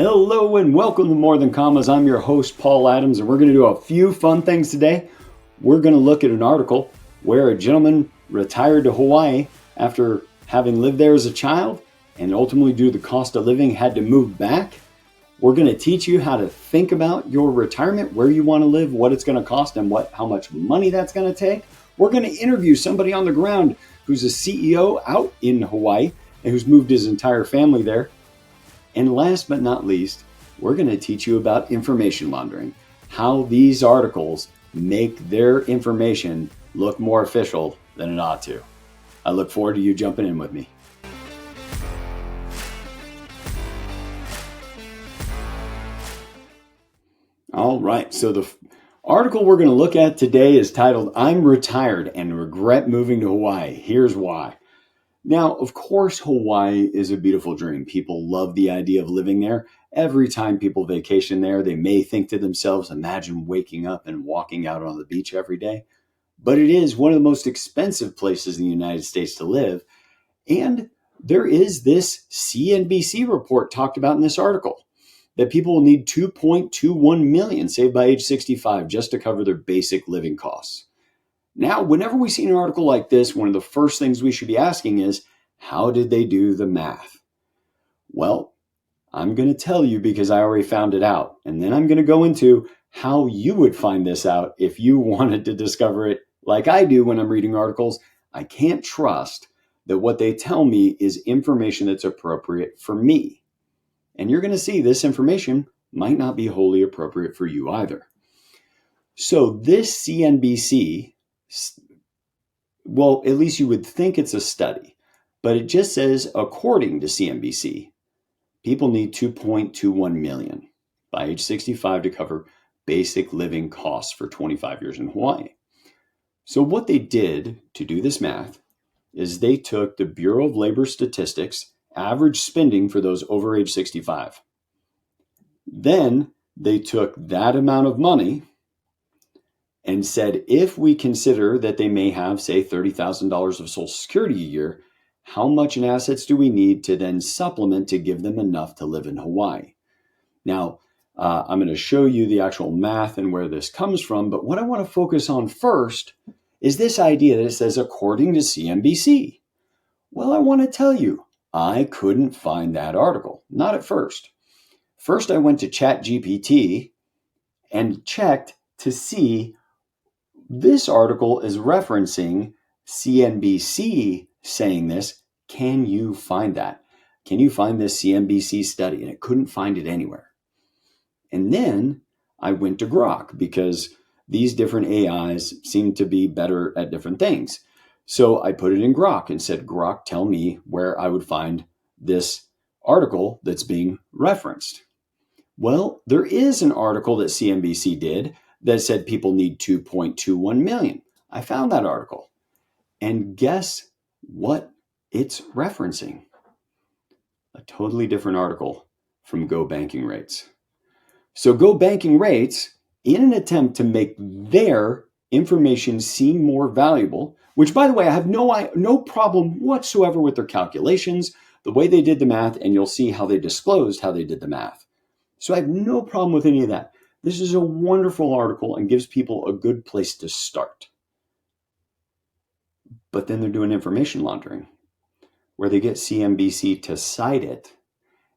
Hello and welcome to More Than Commas. I'm your host, Paul Adams, and we're going to do a few fun things today. We're going to look at an article where a gentleman retired to Hawaii after having lived there as a child and ultimately, due to the cost of living, had to move back. We're going to teach you how to think about your retirement, where you want to live, what it's going to cost, and how much money that's going to take. We're going to interview somebody on the ground who's a CEO out in Hawaii and who's moved his entire family there. And last but not least, we're going to teach you about information laundering, how these articles make their information look more official than it ought to. I look forward to you jumping in with me. All right, so the article we're going to look at today is titled, "I'm Retired and Regret Moving to Hawaii. Here's Why." Now, of course, Hawaii is a beautiful dream. People love the idea of living there. Every time people vacation there, they may think to themselves, imagine waking up and walking out on the beach every day. But it is one of the most expensive places in the United States to live. And there is this CNBC report talked about in this article that people will need $2.21 million saved by age 65 just to cover their basic living costs. Now, whenever we see an article like this, one of the first things we should be asking is, how did they do the math? Well, I'm going to tell you because I already found it out. And then I'm going to go into how you would find this out if you wanted to discover it like I do when I'm reading articles. I can't trust that what they tell me is information that's appropriate for me. And you're going to see this information might not be wholly appropriate for you either. So this CNBC, well, at least you would think it's a study, but it just says, according to CNBC, people need $2.21 million by age 65 to cover basic living costs for 25 years in Hawaii. So what they did to do this math is they took the Bureau of Labor Statistics average spending for those over age 65. Then they took that amount of money and said, if we consider that they may have, say, $30,000 of Social Security a year, how much in assets do we need to then supplement to give them enough to live in Hawaii? Now, I'm going to show you the actual math and where this comes from, but what I want to focus on first is this idea that it says, according to CNBC. Well, I want to tell you, I couldn't find that article, not at first. First, I went to ChatGPT and checked to see this article is referencing CNBC saying this. Can you find that? Can you find this CNBC study? And it couldn't find it anywhere. And then I went to Grok because these different AIs seem to be better at different things. So I put it in Grok and said, Grok, tell me where I would find this article that's being referenced. Well, there is an article that CNBC did that said people need $2.21 million. I found that article. And guess what it's referencing? A totally different article from Go Banking Rates. So Go Banking Rates, in an attempt to make their information seem more valuable, which, by the way, I have no problem whatsoever with their calculations, the way they did the math, and you'll see how they disclosed how they did the math. So I have no problem with any of that. This is a wonderful article and gives people a good place to start. But then they're doing information laundering, where they get CNBC to cite it,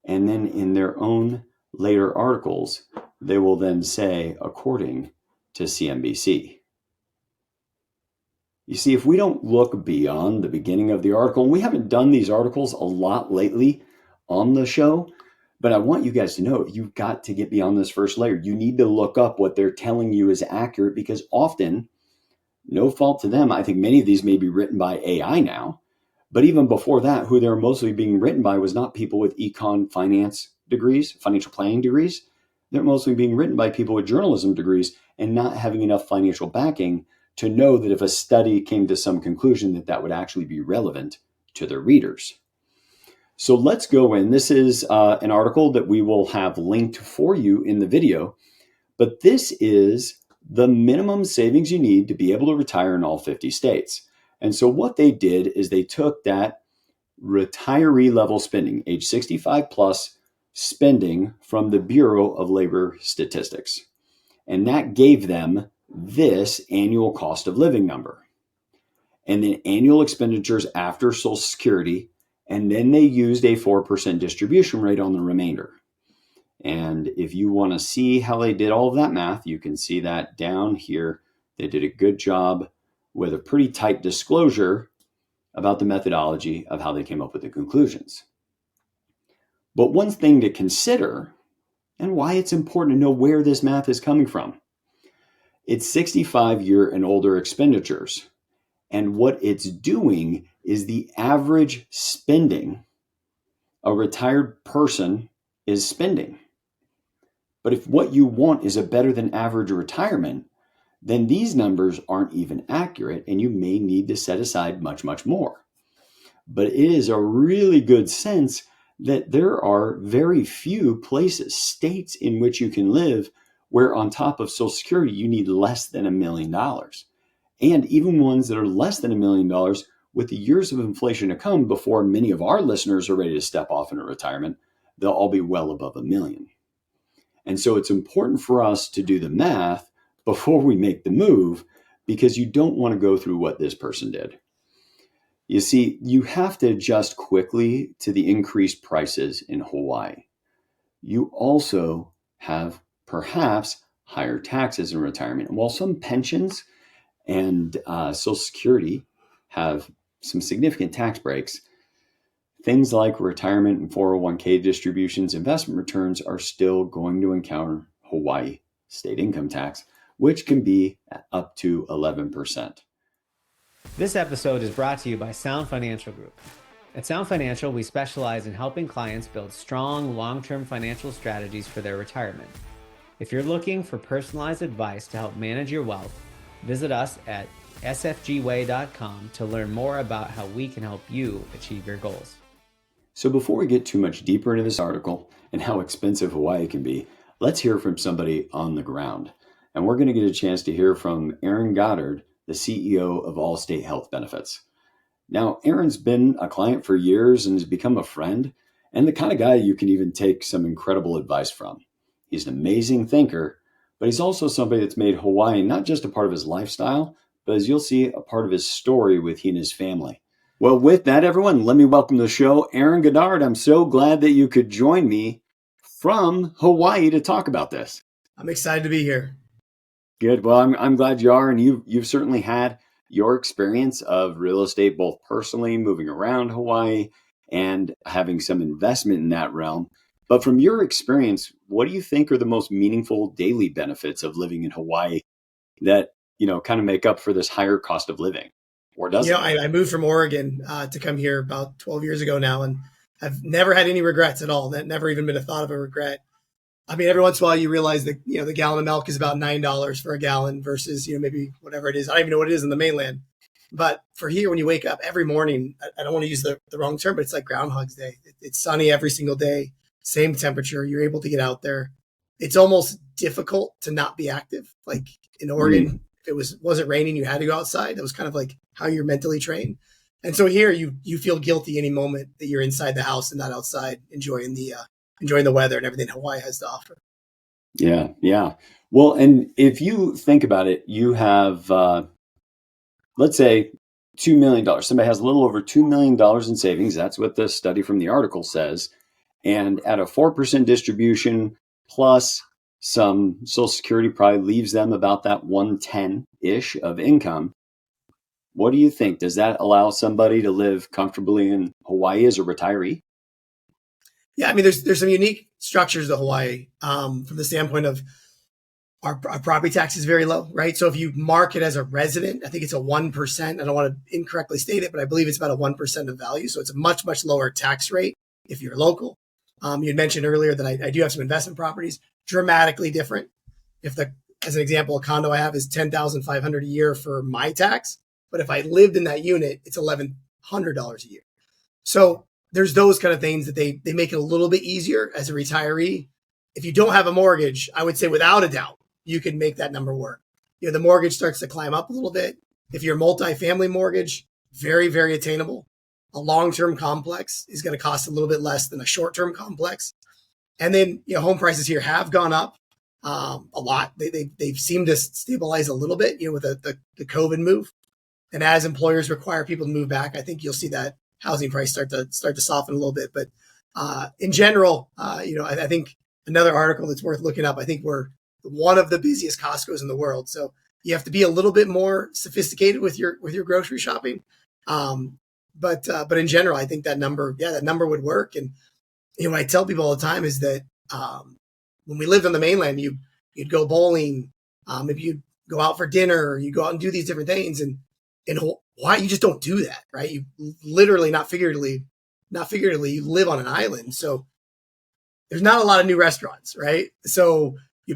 and then in their own later articles, they will then say, according to CNBC. You see, if we don't look beyond the beginning of the article, and we haven't done these articles a lot lately on the show, but I want you guys to know, you've got to get beyond this first layer. You need to look up what they're telling you is accurate, because often, no fault to them, I think many of these may be written by AI now, but even before that, who they're mostly being written by was not people with econ finance degrees, financial planning degrees. They're mostly being written by people with journalism degrees and not having enough financial backing to know that if a study came to some conclusion that would actually be relevant to their readers. So let's go in. This is an article that we will have linked for you in the video, but this is the minimum savings you need to be able to retire in all 50 states. And so what they did is they took that retiree level spending, age 65 plus, spending from the Bureau of Labor Statistics. And that gave them this annual cost of living number. And then annual expenditures after Social Security. And then they used a 4% distribution rate on the remainder. And if you want to see how they did all of that math, you can see that down here. They did a good job with a pretty tight disclosure about the methodology of how they came up with the conclusions. But one thing to consider, and why it's important to know where this math is coming from, it's 65-year and older expenditures. And what it's doing is the average spending a retired person is spending. But if what you want is a better than average retirement, then these numbers aren't even accurate and you may need to set aside much, much more. But it is a really good sense that there are very few places, states in which you can live where on top of Social Security, you need less than $1 million. And even ones that are less than $1 million, with the years of inflation to come before many of our listeners are ready to step off into retirement, they'll all be well above $1 million. And so it's important for us to do the math before we make the move, because you don't want to go through what this person did. You see, you have to adjust quickly to the increased prices in Hawaii. You also have perhaps higher taxes in retirement. And while some pensions and Social Security have some significant tax breaks, things like retirement and 401k distributions, investment returns are still going to encounter Hawaii state income tax, which can be up to 11%. This episode is brought to you by Sound Financial Group. At Sound Financial, we specialize in helping clients build strong, long-term financial strategies for their retirement. If you're looking for personalized advice to help manage your wealth, visit us at sfgway.com to learn more about how we can help you achieve your goals. So before we get too much deeper into this article and how expensive Hawaii can be, let's hear from somebody on the ground. And we're going to get a chance to hear from Aaron Goddard, the CEO of Allstate Health Benefits. Now, Aaron's been a client for years and has become a friend and the kind of guy you can even take some incredible advice from. He's an amazing thinker, but he's also somebody that's made Hawaii not just a part of his lifestyle, but as you'll see, a part of his story with he and his family. Well, with that, everyone, let me welcome to the show, Aaron Goddard. I'm so glad that you could join me from Hawaii to talk about this. I'm excited to be here. Good. Well, I'm glad you are. And you've certainly had your experience of real estate, both personally moving around Hawaii and having some investment in that realm. But from your experience, what do you think are the most meaningful daily benefits of living in Hawaii that, kind of make up for this higher cost of living? Or does it? I moved from Oregon to come here about 12 years ago now, and I've never had any regrets at all. That never even been a thought of a regret. I mean, every once in a while you realize that, the gallon of milk is about $9 for a gallon versus, maybe whatever it is. I don't even know what it is in the mainland. But for here, when you wake up every morning, I don't want to use the wrong term, but it's like Groundhog's Day. It's sunny every single day, same temperature. You're able to get out there. It's almost difficult to not be active. Like in Oregon, if it wasn't raining, you had to go outside. That was kind of like how you're mentally trained. And so here you feel guilty any moment that you're inside the house and not outside enjoying the weather and everything Hawaii has to offer. Yeah. Well, and if you think about it, you have, let's say, $2 million. Somebody has a little over $2 million in savings. That's what the study from the article says. And at a 4% distribution plus some Social Security probably leaves them about that 110-ish of income. What do you think? Does that allow somebody to live comfortably in Hawaii as a retiree? Yeah, I mean, there's some unique structures to Hawaii from the standpoint of our property tax is very low, right? So if you mark it as a resident, I think it's a 1%. I don't want to incorrectly state it, but I believe it's about a 1% of value. So it's a much, much lower tax rate if you're local. You had mentioned earlier that I do have some investment properties, dramatically different. As an example, a condo I have is $10,500 a year for my tax, but if I lived in that unit, it's $1,100 a year. So there's those kind of things that they make it a little bit easier as a retiree. If you don't have a mortgage, I would say without a doubt, you can make that number work. The mortgage starts to climb up a little bit. If you're a multifamily mortgage, very, very attainable. A long-term complex is going to cost a little bit less than a short-term complex. And then, home prices here have gone up a lot. They've seemed to stabilize a little bit, with the COVID move. And as employers require people to move back, I think you'll see that housing price start to soften a little bit. But in general, I think another article that's worth looking up. I think we're one of the busiest Costco's in the world, so you have to be a little bit more sophisticated with your grocery shopping. But in general, I think that number would work. And what I tell people all the time is that when we lived on the mainland, you'd go bowling, maybe you'd go out for dinner, or you go out and do these different things. And in Hawaii, you just don't do that, right? You literally, not figuratively, you live on an island. So there's not a lot of new restaurants, right? So you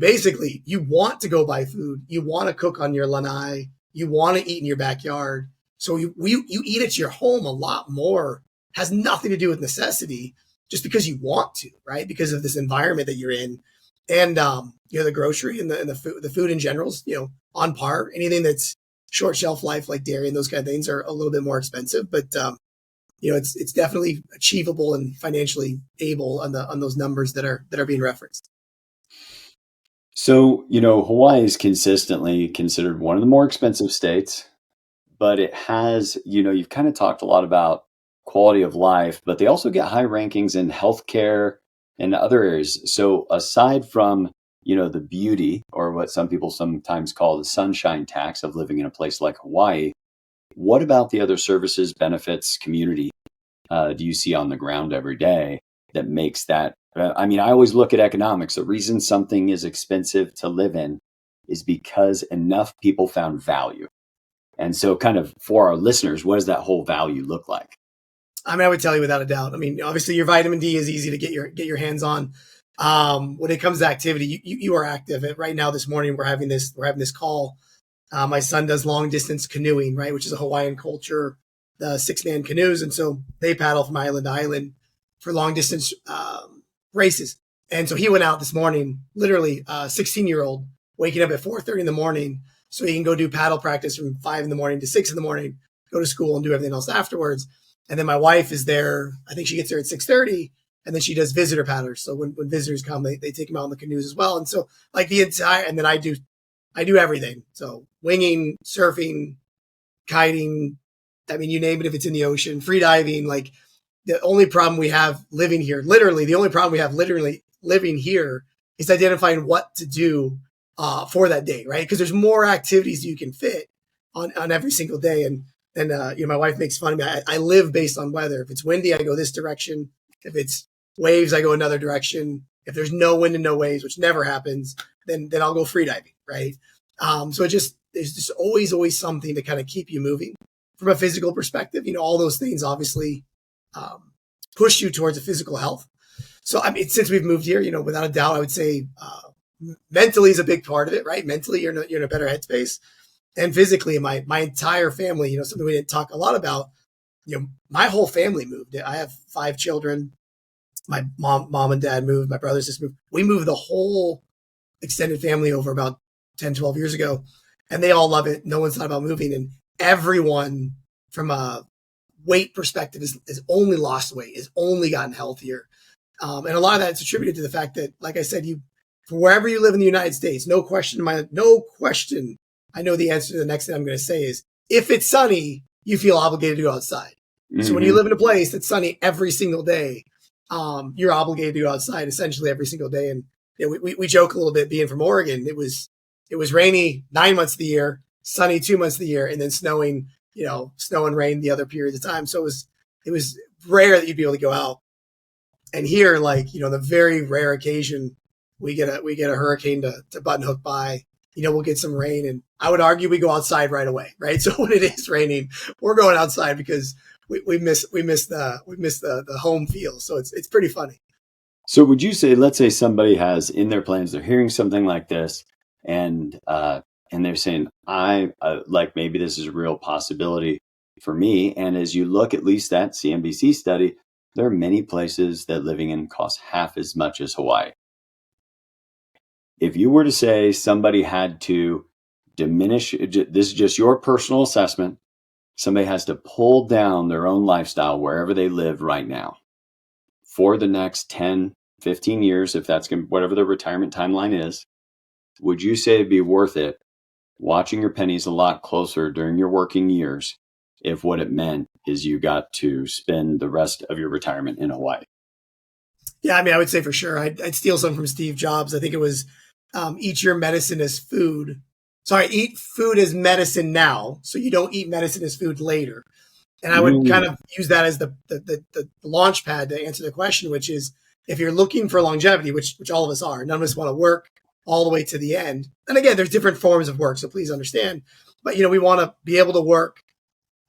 want to go buy food. You want to cook on your lanai. You want to eat in your backyard. So you eat at your home a lot more. Has nothing to do with necessity, just because you want to, right? Because of this environment that you're in. And, the grocery and the food in general is, on par. Anything that's short shelf life, like dairy and those kind of things, are a little bit more expensive, but, it's definitely achievable and financially able on those numbers that are being referenced. So, Hawaii is consistently considered one of the more expensive states, but it has, you've kind of talked a lot about quality of life, but they also get high rankings in healthcare and other areas. So aside from, the beauty, or what some people sometimes call the sunshine tax of living in a place like Hawaii, what about the other services, benefits, community do you see on the ground every day that makes that? I always look at economics. The reason something is expensive to live in is because enough people found value. And so kind of for our listeners, what does that whole value look like? I would tell you without a doubt. Obviously your vitamin D is easy to get your hands on. When it comes to activity, you are active. Right now, this morning, we're having this call. My son does long distance canoeing, right, which is a Hawaiian culture, the 6-man canoes. And so they paddle from island to island for long distance races. And so he went out this morning, literally 16-year-old, waking up at 4:30 in the morning so he can go do paddle practice from 5 in the morning to 6 in the morning, go to school and do everything else afterwards. And then my wife is there. I think she gets there at 6:30, and then she does visitor paddlers. So when visitors come, they take them out in the canoes as well. And so like and then I do everything. So winging, surfing, kiting, you name it, if it's in the ocean, free diving. Like the only problem we have living here is identifying what to do for that day, right? Because there's more activities you can fit on every single day. And my wife makes fun of me. I live based on weather. If it's windy, I go this direction. If it's waves, I go another direction. If there's no wind and no waves, which never happens, then I'll go free diving, right? So there's just always something to kind of keep you moving from a physical perspective. All those things obviously push you towards a physical health. So since we've moved here, without a doubt, I would say mentally is a big part of it, right? Mentally, you're in a better headspace. And physically, my entire family, something we didn't talk a lot about, my whole family moved. I have 5 children. My mom and dad moved. My brothers just moved. We moved the whole extended family over about 10, 12 years ago, and they all love it. No one's thought about moving. And everyone from a weight perspective has only lost weight, has only gotten healthier. And a lot of that's attributed to the fact that, like I said, for wherever you live in the United States, no question, I know the answer to the next thing I'm going to say is, if it's sunny, you feel obligated to go outside. Mm-hmm. So when you live in a place that's sunny every single day, you're obligated to go outside essentially every single day. And we joke a little bit, being from Oregon, it was rainy 9 months of the year, sunny 2 months of the year, and then snowing, snow and rain the other periods of time. So it was rare that you'd be able to go out. And here, the very rare occasion we get a hurricane to button hook by, we'll get some rain, and I would argue we go outside right away, right? So when it is raining, we're going outside because we miss the home feel. So it's pretty funny. So would you say, let's say somebody has in their plans, they're hearing something like this, and they're saying, maybe this is a real possibility for me. And as you look at least that CNBC study, there are many places that living in costs half as much as Hawaii. If you were to say somebody had to diminish, this is just your personal assessment, somebody has to pull down their own lifestyle wherever they live right now for the next 10, 15 years, if that's whatever the retirement timeline is, would you say it'd be worth it watching your pennies a lot closer during your working years if what it meant is you got to spend the rest of your retirement in Hawaii? Yeah, I mean, I would say for sure. I'd steal some from Steve Jobs. I think it was eat your medicine as food. Sorry, eat food as medicine now, so you don't eat medicine as food later. And I would kind of use that as the launch pad to answer the question, which is if you're looking for longevity, which all of us are, none of us want to work all the way to the end. And again, there's different forms of work, so please understand. But we want to be able to work,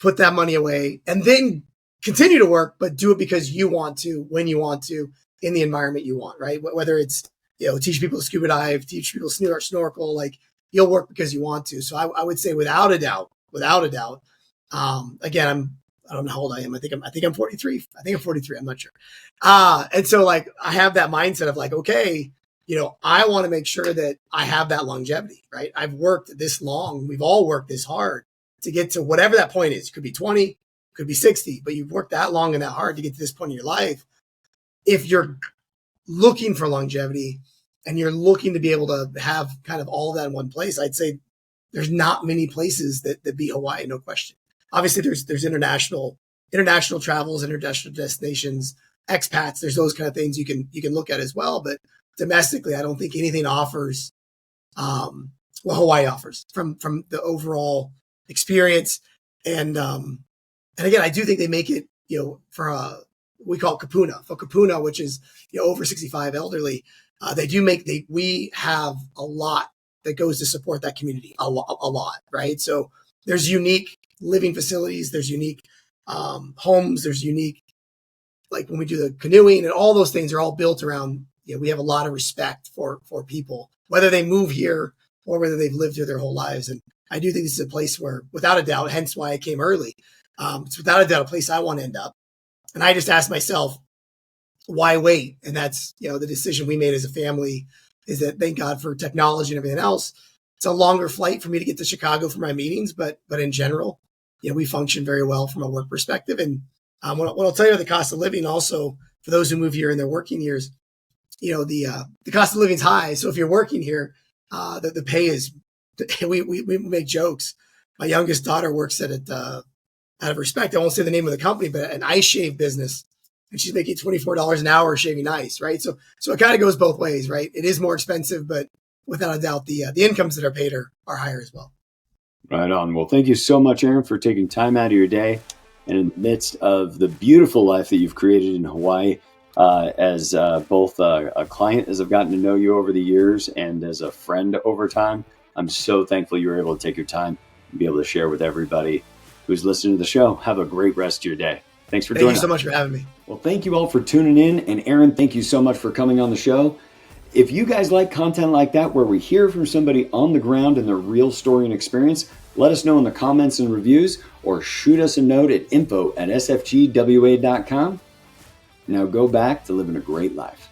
put that money away, and then continue to work, but do it because you want to, when you want to, in the environment you want, right? Whether it's teach people to scuba dive, teach people to snorkel, like you'll work because you want to. So I would say without a doubt. Again, I don't know how old I am. I think I'm 43. I think I'm 43. I'm not sure. And so like I have that mindset of like, okay, I want to make sure that I have that longevity, right? I've worked this long. We've all worked this hard to get to whatever that point is. It could be 20, could be 60, but you've worked that long and that hard to get to this point in your life. If you're looking for longevity and you're looking to be able to have kind of all that in one place, I'd say there's not many places that beat Hawaii, no question. Obviously, there's international travels, international destinations, expats. There's those kind of things you can look at as well. But domestically, I don't think anything offers what Hawaii offers from the overall experience. And again, I do think they make it for we call it kapuna. For kapuna, which is over 65 elderly, we have a lot that goes to support that community, a lot, right? So there's unique living facilities, there's unique homes, there's unique, like when we do the canoeing and all those things are all built around, we have a lot of respect for people, whether they move here or whether they've lived here their whole lives. And I do think this is a place where, without a doubt, hence why I came early, it's without a doubt a place I want to end up. And I just asked myself, why wait? And that's, the decision we made as a family is that, thank God for technology and everything else. It's a longer flight for me to get to Chicago for my meetings, but in general, we function very well from a work perspective. And what I'll tell you, the cost of living also for those who move here in their working years, the cost of living is high. So if you're working here, the pay is, we make jokes. My youngest daughter works at it, out of respect, I won't say the name of the company, but an ice shave business. And she's making $24 an hour shaving ice, right? So it kind of goes both ways, right? It is more expensive, but without a doubt, the incomes that are paid are higher as well. Right on. Well, thank you so much, Aaron, for taking time out of your day and in the midst of the beautiful life that you've created in Hawaii, as both a client as I've gotten to know you over the years and as a friend over time. I'm so thankful you were able to take your time and be able to share with everybody who's listening to the show. Have a great rest of your day. Thanks for joining us. Thank you so much for having me. Well, thank you all for tuning in. And Aaron, thank you so much for coming on the show. If you guys like content like that, where we hear from somebody on the ground and their real story and experience, let us know in the comments and reviews or shoot us a note at info@sfgwa.com. Now go back to living a great life.